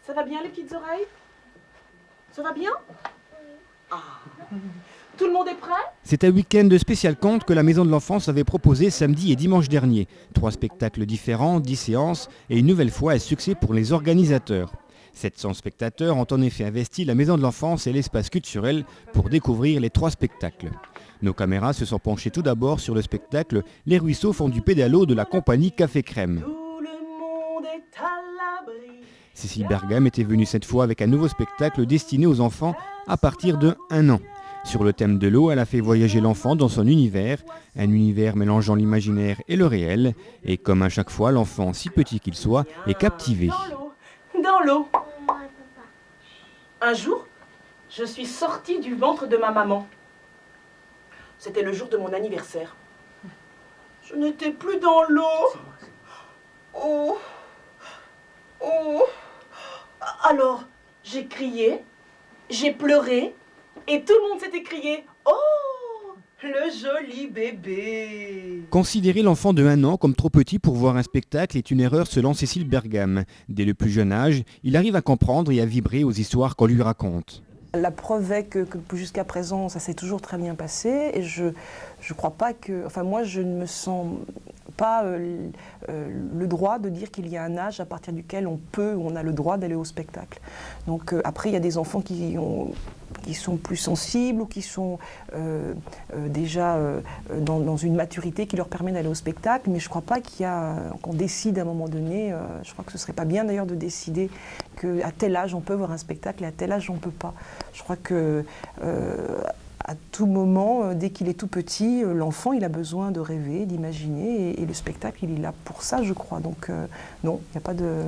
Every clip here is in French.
Ça va bien les petites oreilles? Ça va bien? Ah. Tout le monde est prêt? C'est un week-end de spécial conte que la Maison de l'Enfance avait proposé samedi et dimanche dernier. 3 spectacles différents, 10 séances et une nouvelle fois un succès pour les organisateurs. 700 spectateurs ont en effet investi la Maison de l'Enfance et l'espace culturel pour découvrir les 3 spectacles. Nos caméras se sont penchées tout d'abord sur le spectacle Les ruisseaux font du pédalo de la compagnie Café Crème. Tout le monde est à l'abri. Cécile Bergam était venue cette fois avec un nouveau spectacle destiné aux enfants à partir de 1 an. Sur le thème de l'eau, elle a fait voyager l'enfant dans son univers, un univers mélangeant l'imaginaire et le réel. Et comme à chaque fois, l'enfant, si petit qu'il soit, est captivé. Dans l'eau. Un jour, je suis sortie du ventre de ma maman. C'était le jour de mon anniversaire. Je n'étais plus dans l'eau. Oh. Oh. Alors, j'ai crié, j'ai pleuré, et tout le monde s'est écrié « Oh, le joli bébé !» Considérer l'enfant de 1 an comme trop petit pour voir un spectacle est une erreur selon Cécile Bergam. Dès le plus jeune âge, il arrive à comprendre et à vibrer aux histoires qu'on lui raconte. La preuve est que jusqu'à présent, ça s'est toujours très bien passé et je crois pas que... Enfin, moi, je ne me sens pas le droit de dire qu'il y a un âge à partir duquel on a le droit d'aller au spectacle. Donc après, il y a des enfants qui sont plus sensibles ou qui sont déjà dans une maturité qui leur permet d'aller au spectacle, mais je ne crois pas qu'on décide à un moment donné, je crois que ce ne serait pas bien d'ailleurs de décider qu'à tel âge on peut voir un spectacle et à tel âge on ne peut pas. Je crois que à tout moment, dès qu'il est tout petit, l'enfant il a besoin de rêver, d'imaginer et le spectacle il est là pour ça je crois. Donc non, il n'y a pas de...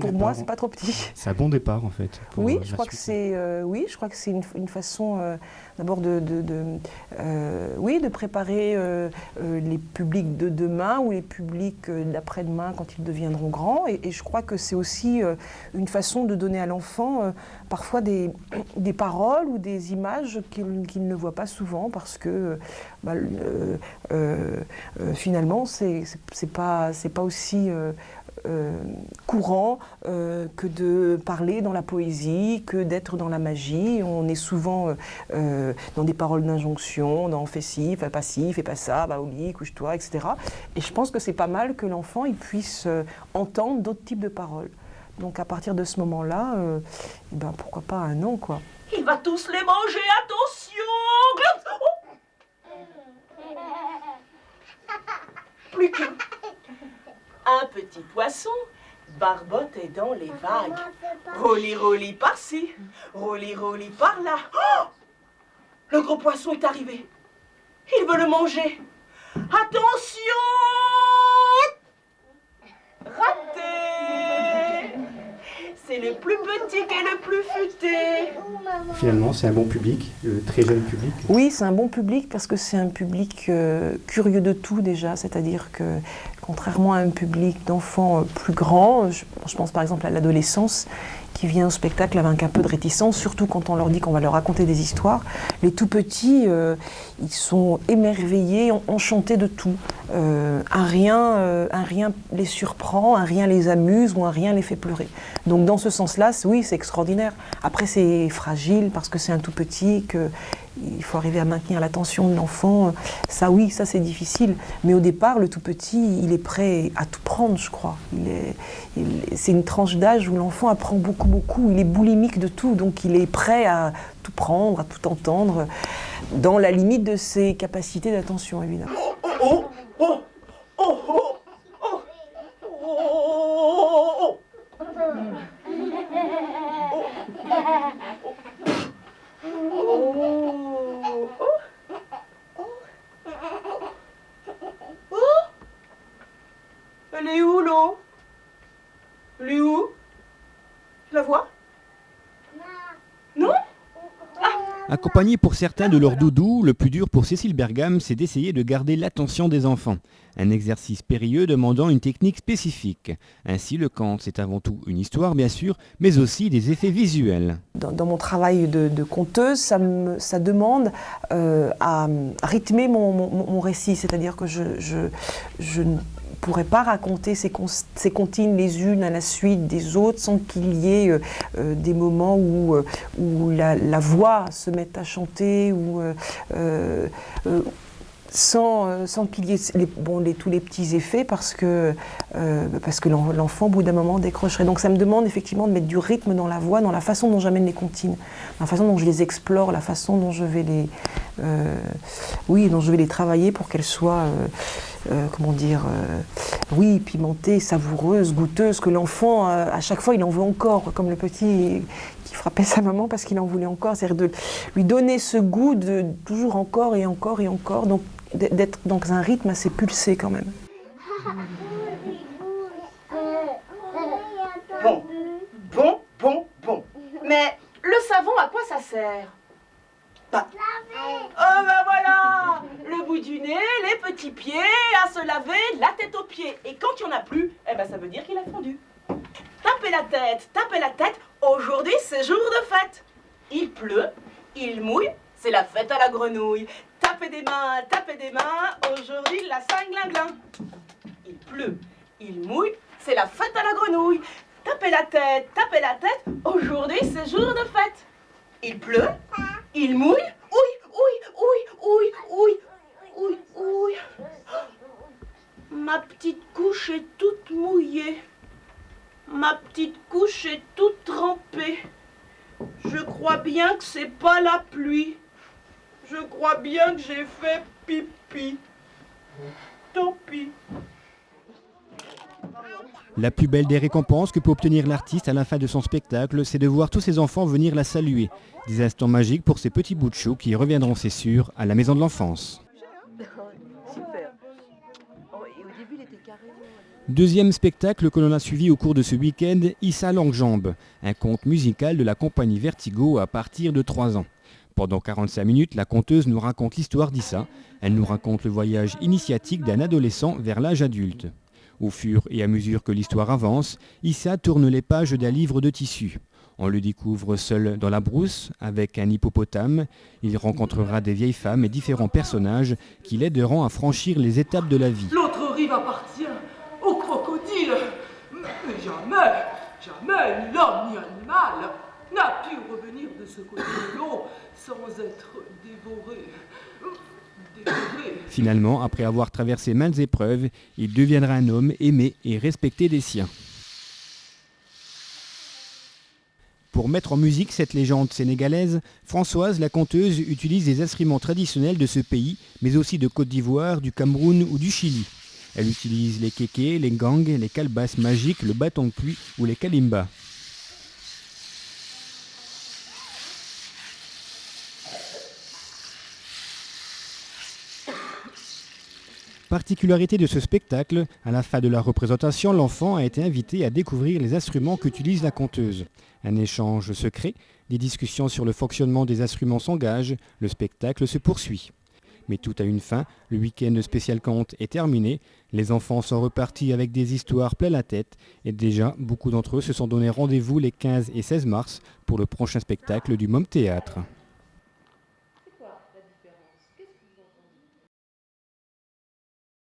pour moi c'est pas trop petit. C'est un bon départ en fait. Oui, je crois que c'est une façon d'abord de préparer les publics de demain ou les publics d'après-demain quand ils deviendront grands. Et je crois que c'est aussi une façon de donner à l'enfant parfois des paroles ou des images qu'il ne voit pas souvent parce que finalement c'est pas aussi courant que de parler dans la poésie, que d'être dans la magie. On est souvent dans des paroles d'injonction, dans fais ci, fais pas ci, fais pas ça, va au lit, couche-toi, etc. Et je pense que c'est pas mal que l'enfant il puisse entendre d'autres types de paroles. Donc à partir de ce moment-là, pourquoi pas 1 an, quoi. Il va tous les manger, attention! Plus qu'un petit poisson barbotte dans les vagues. Rolli par-ci, rolli par-là. Oh! Le gros poisson est arrivé. Il veut le manger. Attention! Raté! C'est le plus petit et le plus futé. Finalement, c'est un bon public, le très jeune public. Oui, c'est un bon public parce que c'est un public curieux de tout déjà, c'est-à-dire que contrairement à un public d'enfants plus grands, je pense par exemple à l'adolescence, qui vient au spectacle avec un peu de réticence, surtout quand on leur dit qu'on va leur raconter des histoires. Les tout petits, ils sont émerveillés, enchantés de tout. Un rien les surprend, un rien les amuse ou un rien les fait pleurer. Donc dans ce sens-là, oui, c'est extraordinaire. Après, c'est fragile parce que c'est un tout petit, il faut arriver à maintenir l'attention de l'enfant. Ça, oui, ça c'est difficile. Mais au départ, le tout petit, il est prêt à tout prendre, je crois. C'est une tranche d'âge où l'enfant apprend beaucoup. Il est boulimique de tout, donc il est prêt à tout prendre, à tout entendre, dans la limite de ses capacités d'attention, évidemment. Elle est où l'eau? Elle est où? Tu la vois? Non? Accompagnés pour certains de leur doudou, le plus dur pour Cécile Bergam, c'est d'essayer de garder l'attention des enfants. Un exercice périlleux demandant une technique spécifique. Ainsi, le conte, c'est avant tout une histoire, bien sûr, mais aussi des effets visuels. Dans mon travail de conteuse, ça demande à rythmer mon récit, c'est-à-dire que pourrait pas raconter ces comptines les unes à la suite des autres sans qu'il y ait des moments où la voix se mette à chanter, sans qu'il y ait tous les petits effets parce que l'enfant au bout d'un moment décrocherait. Donc ça me demande effectivement de mettre du rythme dans la voix, dans la façon dont j'amène les comptines, la façon dont je les explore, la façon dont je vais les travailler pour qu'elles soient pimentées, savoureuses, goûteuses, que l'enfant à chaque fois il en veut encore, comme le petit qui frappait sa maman parce qu'il en voulait encore, c'est-à-dire de lui donner ce goût de toujours encore et encore et encore, donc d'être dans un rythme assez pulsé quand même. Bon. Mais le savon, à quoi ça sert? Oh ben voilà, le bout du nez, les petits pieds, à se laver, la tête aux pieds. Et quand il n'y en a plus, ça veut dire qu'il a fondu. Tapez la tête, aujourd'hui c'est jour de fête. Il pleut, il mouille, c'est la fête à la grenouille. Tapez des mains, aujourd'hui la cinglinglin. Il pleut, il mouille, c'est la fête à la grenouille. Tapez la tête, aujourd'hui c'est jour de fête. Il pleut, il mouille, ouille. Ma petite couche est toute mouillée. Ma petite couche est toute trempée. Je crois bien que c'est pas la pluie. Je crois bien que j'ai fait pipi. Tant pis. La plus belle des récompenses que peut obtenir l'artiste à la fin de son spectacle, c'est de voir tous ses enfants venir la saluer. Des instants magiques pour ces petits bouts de chou qui reviendront, c'est sûr, à la maison de l'enfance. Deuxième spectacle que l'on a suivi au cours de ce week-end, Issa Longjambe, un conte musical de la compagnie Vertigo à partir de 3 ans. Pendant 45 minutes, la conteuse nous raconte l'histoire d'Issa. Elle nous raconte le voyage initiatique d'un adolescent vers l'âge adulte. Au fur et à mesure que l'histoire avance, Issa tourne les pages d'un livre de tissu. On le découvre seul dans la brousse, avec un hippopotame. Il rencontrera des vieilles femmes et différents personnages qui l'aideront à franchir les étapes de la vie. L'autre rive appartient au crocodile. Mais jamais, ni l'homme ni animal n'a pu revenir de ce côté de l'eau sans être dévoré. Finalement, après avoir traversé maintes épreuves, il deviendra un homme aimé et respecté des siens. Pour mettre en musique cette légende sénégalaise, Françoise, la conteuse, utilise des instruments traditionnels de ce pays, mais aussi de Côte d'Ivoire, du Cameroun ou du Chili. Elle utilise les kékés, les gangs, les calebasses magiques, le bâton de pluie ou les kalimbas. Particularité de ce spectacle, à la fin de la représentation, l'enfant a été invité à découvrir les instruments qu'utilise la conteuse. Un échange secret, des discussions sur le fonctionnement des instruments s'engagent, le spectacle se poursuit. Mais tout a une fin, le week-end spécial conte est terminé, les enfants sont repartis avec des histoires plein la tête et déjà beaucoup d'entre eux se sont donné rendez-vous les 15 et 16 mars pour le prochain spectacle du Môme Théâtre.